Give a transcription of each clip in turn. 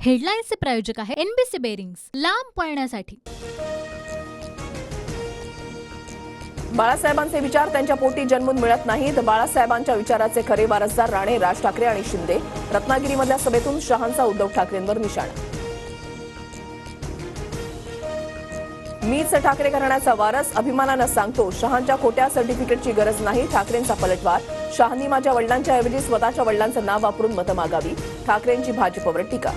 हेडलाईन्सचे प्रायोजक आहे NBC bearings, लांब पळण्यासाठी। बाळासाहेबांचे विचार त्यांच्या पोटी जन्मून मिळत नाहीत। बाळासाहेबांच्या विचाराचे खरे वारसदार राणे, राज ठाकरे आणि शिंदे। रत्नागिरीमधल्या सभेतून शहांचा उद्धव ठाकरेंवर निशाणा। मीच ठाकरे घराण्याचा वारस, अभिमानानं सांगतो। शहांच्या खोट्या सर्टिफिकेटची गरज नाही, ठाकरेंचा पलटवार। शहांनी माझ्या वडिलांच्या ऐवजी स्वतःच्या वडिलांचं नाव वापरून मतं मागावी, ठाकरेंची भाजपवर टीका।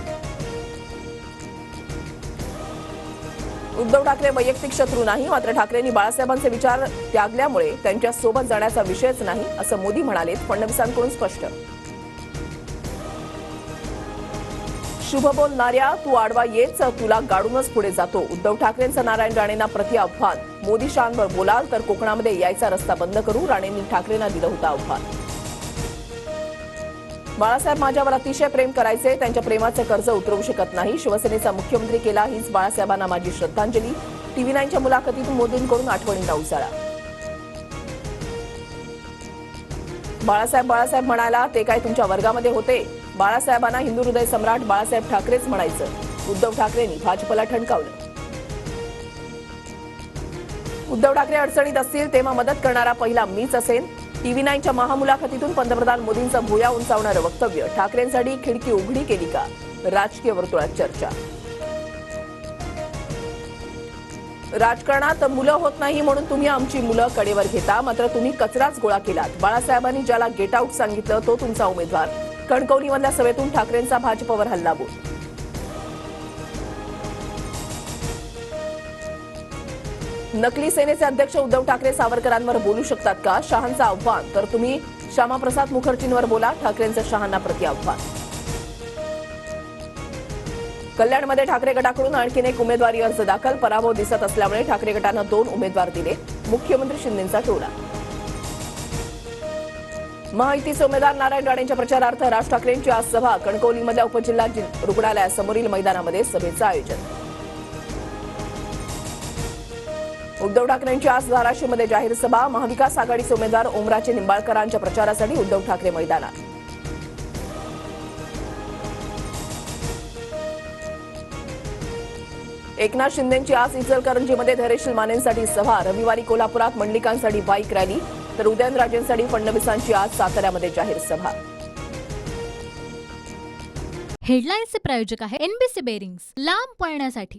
उद्धव ठाकरे वैयक्तिक शत्रू नाही, मात्र ठाकरेंनी बाळासाहेबांचे विचार त्यागल्यामुळे त्यांच्या सोबत जाण्याचा विषयच नाही, असं मोदी म्हणाले। फडणवीसांकडून स्पष्ट। शुभ बोलणाऱ्या तू आडवा येच, तुला गाडूनच पुढे जातो। उद्धव ठाकरेंचं नारायण राणेंना प्रति आव्हान। मोदी शहांवर बोलाल तर कोकणामध्ये यायचा रस्ता बंद करू, राणेंनी ठाकरेंना दिलं होतं आव्हान। बाळासाहेब माझ्यावर अतिशय प्रेम करायचे, त्यांच्या प्रेमाचे कर्ज उतरवू शकत नाही। शिवसेनेचा मुख्यमंत्री केला, हीच बाळासाहेबांना माझी श्रद्धांजली। TV9च्या मुलाखतीतून मोदींकडून आठवणींना उजाळा। बाळासाहेब म्हणाला, ते काय तुमच्या वर्गामध्ये होते? बाळासाहेबांना हिंदू हृदय सम्राट बाळासाहेब ठाकरेच म्हणायचं। उद्धव ठाकरेंनी भाजपला ठणकावलं। उद्धव ठाकरे अडचणीत असतील तेव्हा मदत करणारा पहिला मीच असेल। TV9च्या महामुलाखतीतून पंतप्रधान मोदींचं भुया उंचावणारं वक्तव्य। ठाकरेंसाठी खिडकी उघडी केली का? राजकीय वर्तुळात चर्चा। राजकारणात मुलं होत नाही म्हणून तुम्ही आमची मुलं कडेवर घेता, मात्र तुम्ही कचराच गोळा केलात। बाळासाहेबांनी ज्याला गेट आउट सांगितलं तो तुमचा उमेदवार। कणकवलीमधल्या सभेतून ठाकरेंचा भाजपवर हल्लाबोल। नकली सेनेचे अध्यक्ष उद्धव ठाकरे सावरकरांवर बोलू शकतात का? शहांचं आव्हान। तर तुम्ही श्यामाप्रसाद मुखर्जींवर बोला, ठाकरेंचं शहांना प्रति आव्हान। कल्याणमध्ये ठाकरे गटाकडून आणखीन एक उमेदवारी अर्ज दाखल। पराभव दिसत असल्यामुळे ठाकरे गटानं 2 उमेदवार दिले। मुख्यमंत्री शिंदेंचा टोला। महायुतीचे उमेदवार नारायण राणेंच्या प्रचारार्थ राज ठाकरेंची आज सभा। कणकवलीमधल्या उपजिल्हा रुग्णालयासमोरील मैदानामध्ये सभेचं आयोजन। उद्धव ठाकरेंची आज धाराशिवमध्ये जाहीर सभा। महाविकास आघाडीचे उमेदवार ओमराजे निंबाळकरांच्या प्रचारासाठी उद्धव ठाकरे मैदानात। एकनाथ शिंदेंची आज इचलकरंजीमध्ये धैर्यशील मानेंसाठी सभा। रविवारी कोल्हापुरात मंडलिकांसाठी बाईक रॅली, तर उदयनराजेंसाठी फडणवीसांची आज साताऱ्यामध्ये जाहीर सभा। हेडलाईन्सचे प्रायोजक आहे एनबीसी बेरिंग्स, लांब पळण्यासाठी।